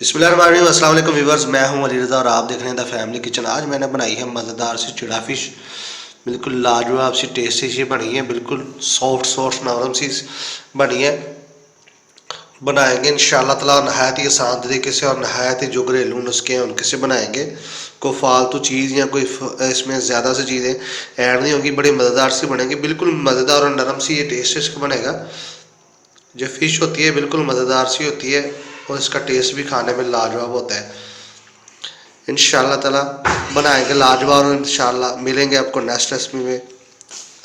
बिस्मिल्लाहिर्रहमानिर्रहीम। अस्सलाम वालेकुम व्यूअर्स, मैं हूं अली रज़ा और आप देख रहे हैं द फैमिली किचन। आज मैंने बनाई है मज़ेदार सी चिड़ा फिश। बिल्कुल लाजवाब सी टेस्टी सी बनी है, बिल्कुल सॉफ्ट सॉफ्ट नरम सी बनी है। बनाएंगे इंशाअल्लाह ताला नहायत ही आसान तरीके से और नहायत ही जो घरेलू नुस्खे हैं उनके से बनाएंगे। कोई फालतू चीज़ या कोई इसमें ज़्यादा सी चीज़ें ऐड नहीं होगी। बड़ी मज़ेदार सी बनेगी, बिल्कुल मज़ेदार और नरम सी ये टेस्ट इसका बनेगा। जो फ़िश होती है बिल्कुल मज़ेदार सी होती है और इसका टेस्ट भी खाने में लाजवाब होता है। इंशाअल्लाह ताला बनाएंगे लाजवाब और इंशाअल्लाह मिलेंगे आपको नेक्स्ट रेसिपी में।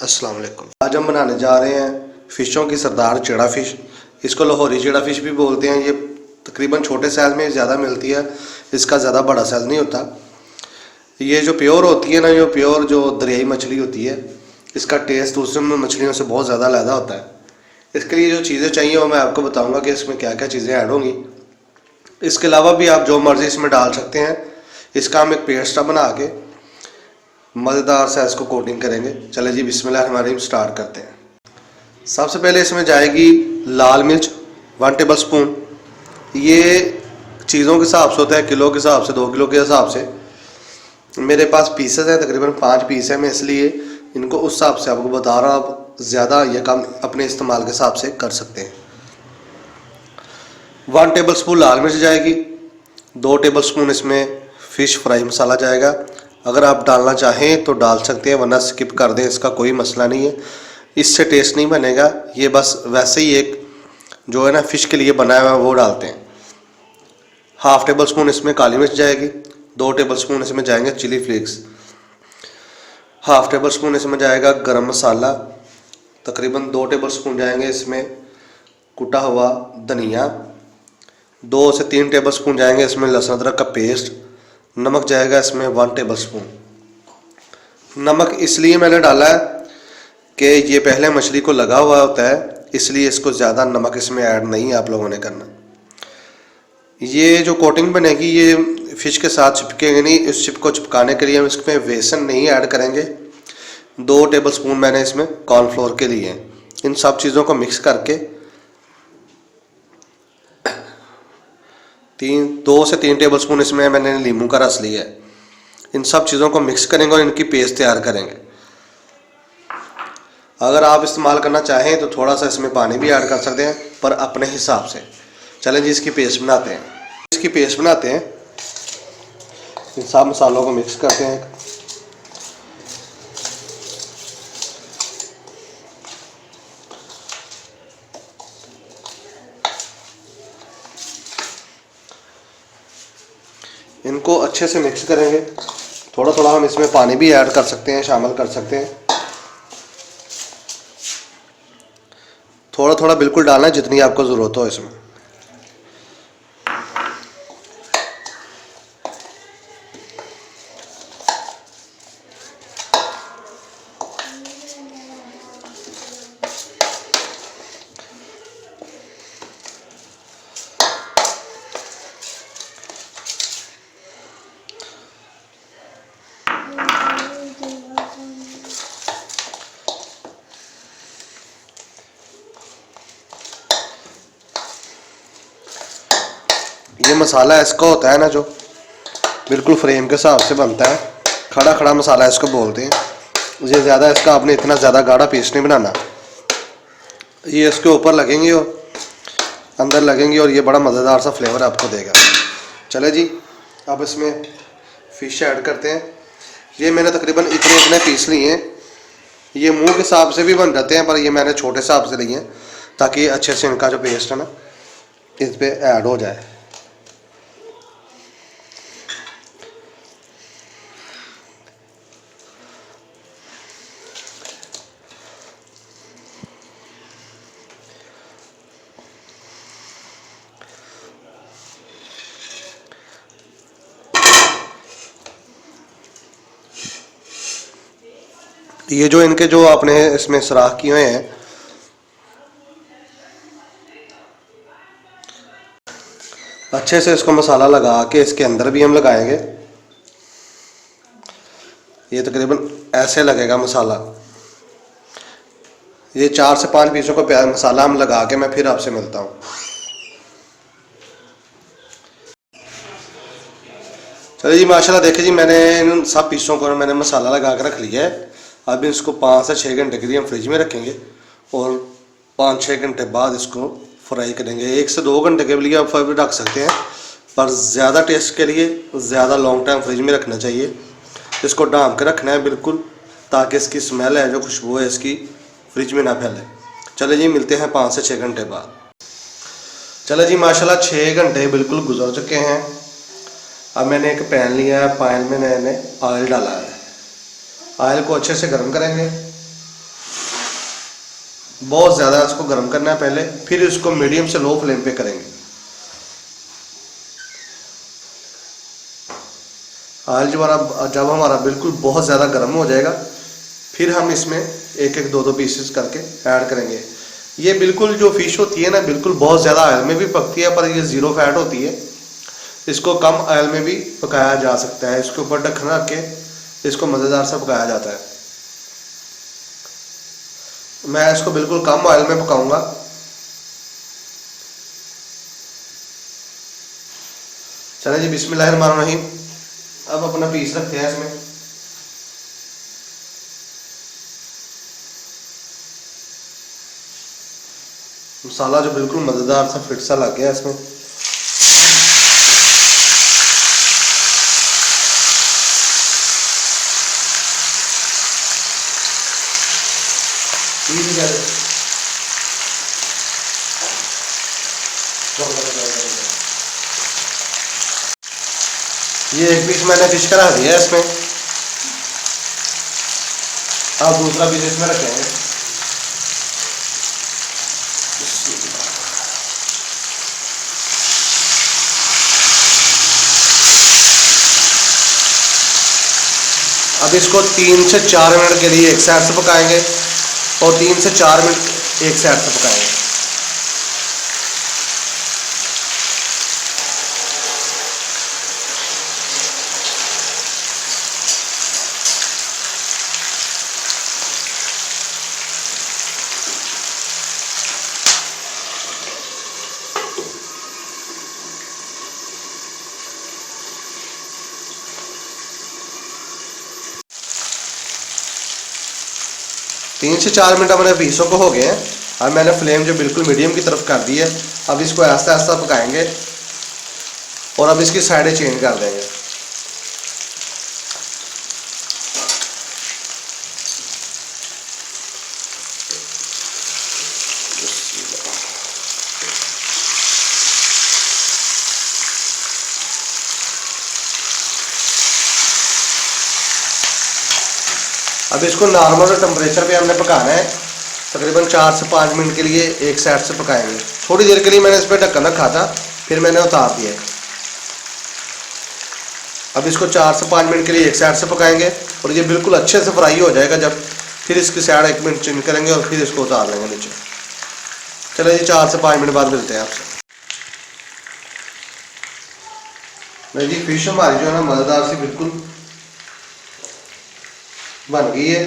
अस्सलाम वालेकुम। आज हम बनाने जा रहे हैं फ़िशों की सरदार चिड़ा फ़िश। इसको लाहौरी चिड़ा फ़िश भी बोलते हैं। ये तकरीबन छोटे साइज़ में ज़्यादा मिलती है, इसका ज़्यादा बड़ा साइज़ नहीं होता। ये जो प्योर होती है ना, जो प्योर जो दरियाई मछली होती है, इसका टेस्ट दूसरे मछलियों से बहुत ज़्यादा अलग होता है। इसके लिए जो चीज़ें चाहिए वो मैं आपको बताऊंगा कि इसमें क्या क्या चीज़ें ऐड होंगी। इसके अलावा भी आप जो मर्ज़ी इसमें डाल सकते हैं। इसका हम एक पेस्ट बना के मज़ेदार सा इसको कोटिंग करेंगे। चले जी बिस्मिल्लाहिर्रहमानिर्रहीम स्टार्ट करते हैं। सबसे पहले इसमें जाएगी लाल मिर्च 1 टेबल स्पून। ये चीज़ों के हिसाब से होता है, किलो के हिसाब से, 2 किलो के हिसाब से। मेरे पास पीसेस हैं, तकरीबन 5 पीस है, मैं इसलिए इनको उस हिसाब से आपको बता रहा हूँ। आप ज़्यादा या कम अपने इस्तेमाल के हिसाब से कर सकते हैं। 1 टेबल स्पून लाल मिर्च जाएगी। 2 टेबल स्पून इसमें फ़िश फ्राई मसाला जाएगा। अगर आप डालना चाहें तो डाल सकते हैं, वरना स्किप कर दें, इसका कोई मसला नहीं है। इससे टेस्ट नहीं बनेगा, ये बस वैसे ही एक जो है ना फ़िश के लिए बनाया हुआ है वो डालते हैं। 1/2 टेबल स्पून इसमें काली मिर्च जाएगी। 2 टेबल स्पून इसमें जाएंगे चिली फ्लेक्स। 1/2 टेबल स्पून इसमें जाएगा गरम मसाला। तकरीबन 2 टेबल स्पून जाएंगे इसमें कुटा हुआ धनिया। 2 से 3 टेबल स्पून जाएंगे इसमें लहसुन अदरक का पेस्ट। नमक जाएगा इसमें 1 टेबल स्पून। नमक इसलिए मैंने डाला है कि ये पहले मछली को लगा हुआ होता है, इसलिए इसको ज़्यादा नमक इसमें ऐड नहीं आप लोगों ने करना। ये जो कोटिंग बनेगी ये फ़िश के साथ चिपकेगी नहीं। इस चिप को चिपकाने के लिए हम इसमें बेसन नहीं ऐड करेंगे। 2 टेबल स्पून मैंने इसमें कॉर्नफ्लोर के लिए हैं। इन सब चीज़ों को मिक्स करके 2 से 3 टेबल स्पून इसमें मैंने नींबू का रस लिया है। इन सब चीज़ों को मिक्स करेंगे और इनकी पेस्ट तैयार करेंगे। अगर आप इस्तेमाल करना चाहें तो थोड़ा सा इसमें पानी भी ऐड कर सकते हैं, पर अपने हिसाब से। चलें जी इसकी पेस्ट बनाते हैं। इसकी पेस्ट बनाते हैं। इन सब मसालों को मिक्स करते हैं। इनको अच्छे से मिक्स करेंगे। थोड़ा थोड़ा हम इसमें पानी भी ऐड कर सकते हैं, शामिल कर सकते हैं। थोड़ा थोड़ा बिल्कुल डालना है जितनी आपको ज़रूरत हो इसमें। ये मसाला इसका होता है ना, जो बिल्कुल फ्रेम के हिसाब से बनता है। खड़ा खड़ा मसाला इसको बोलते हैं। ये ज़्यादा इसका आपने इतना ज़्यादा गाढ़ा पेस्ट नहीं बनाना। ये इसके ऊपर लगेंगे और अंदर लगेंगे और ये बड़ा मज़ेदार सा फ्लेवर आपको देगा। चले जी अब इसमें फ़िश ऐड करते हैं। ये मैंने तकरीबन इतने इतने पीस लिए हैं। ये मुंह के हिसाब से भी बन जाते हैं, पर ये मैंने छोटे हिसाब से लिए हैं ताकि अच्छे से इनका जो पेस्ट है ना इस पर ऐड हो जाए। ये जो इनके जो आपने इसमें सुराख किए हुए हैं, अच्छे से इसको मसाला लगा के इसके अंदर भी हम लगाएंगे। ये तकरीबन ऐसे लगेगा मसाला। ये 4 से 5 पीसों को मसाला हम लगा के मैं फिर आपसे मिलता हूँ। चलिए जी माशाल्लाह देखिए जी, मैंने इन सब पीसों को मैंने मसाला लगा कर रख लिया है। अब इसको 5 से 6 घंटे के लिए हम फ्रिज में रखेंगे और 5-6 घंटे बाद इसको फ्राई करेंगे। 1 से 2 घंटे के लिए आप भी रख सकते हैं, पर ज़्यादा टेस्ट के लिए ज़्यादा लॉन्ग टाइम फ्रिज में रखना चाहिए। इसको ढाँप के रखना है बिल्कुल, ताकि इसकी स्मेल है जो खुशबू है इसकी फ्रिज में ना फैले। चले जी मिलते हैं 5 से 6 घंटे बाद। चले जी माशाल्लाह 6 घंटे बिल्कुल गुजर चुके हैं। अब मैंने एक पैन लिया है, पैन में मैंने ऑयल डाला है। ऑयल को अच्छे से गर्म करेंगे, बहुत ज़्यादा इसको गर्म करना है पहले, फिर इसको मीडियम से लो फ्लेम पे करेंगे। ऑयल जब हमारा बिल्कुल बहुत ज़्यादा गर्म हो जाएगा, फिर हम इसमें एक एक दो पीसेस करके ऐड करेंगे। ये बिल्कुल जो फ़िश होती है ना, बिल्कुल बहुत ज़्यादा ऑयल में भी पकती है, पर ये ज़ीरो फैट होती है। इसको कम ऑयल में भी पकाया जा सकता है। इसके ऊपर ढक्कन रख के इसको मज़ेदार सा पकाया जाता है। मैं इसको बिल्कुल कम ऑयल में पकाऊंगा। चलिए जी बिस्मिल्लाहिर्रहमानिर्रहीम। अब अपना पीस रखते हैं इसमें। मसाला जो बिल्कुल मज़ेदार सा फिट सा लग गया इसमें। ये एक पीस मैंने फिश का रख दिया है इसमें। अब दूसरा पीस इसमें रखेंगे। अब इसको 3 से 4 मिनट के लिए एक साइड से पकाएंगे और 3 से 4 मिनट एक साइड से पकाएंगे। तीन से 4 मिनट हमारे पीसों को हो गए हैं। अब मैंने फ्लेम जो बिल्कुल मीडियम की तरफ कर दी है। अब इसको आहिस्ता आहिस्ता पकाएंगे और अब इसकी साइडें चेंज कर देंगे। अब इसको नॉर्मल टेम्परेचर पे हमने पकाना है। तकरीबन 4 से 5 मिनट के लिए एक साइड से पकाएंगे। थोड़ी देर के लिए मैंने इस पर ढक्कन रखा था, फिर मैंने उतार दिया। अब इसको 4 से 5 मिनट के लिए एक साइड से पकाएंगे और ये बिल्कुल अच्छे से फ्राई हो जाएगा जब, फिर इसकी साइड 1 मिनट चेंज करेंगे और फिर इसको उतार लेंगे नीचे। चलिए जी 4 से 5 मिनट बाद मिलते हैं आपसे। नहीं जी, फिश हमारी जो है ना मज़ेदार सी बिल्कुल बन गई है।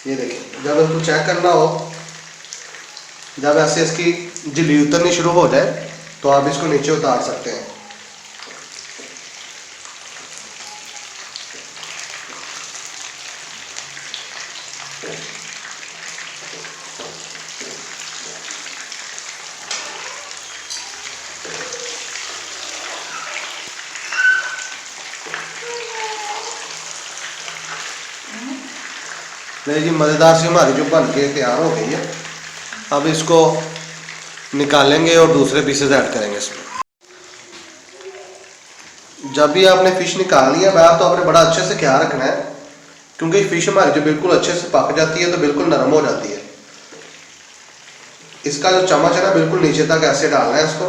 ये देखिए, जब इसको चेक करना हो, जब ऐसे इसकी झिल्ली उतरनी शुरू हो जाए तो आप इसको नीचे उतार सकते हैं। नहीं जी, मज़ेदार सी हमारी जो बन के तैयार हो गई है। अब इसको निकालेंगे और दूसरे पीसेस ऐड करेंगे इसमें। जब भी आपने फ़िश निकाल लिया बाहर, तो आपने बड़ा अच्छे से ख्याल रखना है, क्योंकि फ़िश हमारी जो बिल्कुल अच्छे से पक जाती है तो बिल्कुल नरम हो जाती है। इसका जो चम्मच है ना, बिल्कुल नीचे तक ऐसे डालना है इसको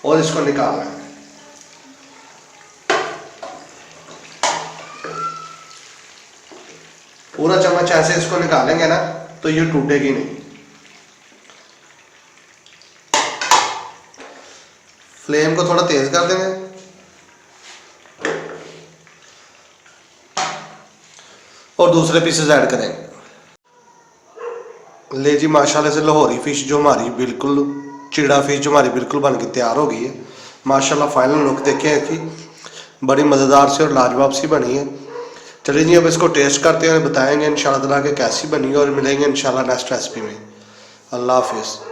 और इसको निकालना है। पूरा चम्मच ऐसे इसको निकालेंगे ना तो ये टूटेगी नहीं। फ्लेम को थोड़ा तेज कर देंगे और दूसरे पीसेस ऐड करेंगे। ले जी माशाल्लाह से लाहौरी फिश जो हमारी बिल्कुल चिड़ा फिश जो हमारी बिल्कुल बन के तैयार हो गई है। माशाल्लाह फाइनल लुक देखें कि बड़ी मज़ेदार सी और लाजवाब सी बनी है। चलिए जी अब इसको टेस्ट करते हैं और बताएंगे इंशाल्लाह ताला कि कैसी बनी है, और मिलेंगे इंशाल्लाह नेक्स्ट रेसिपी में। अल्लाह हाफिज़।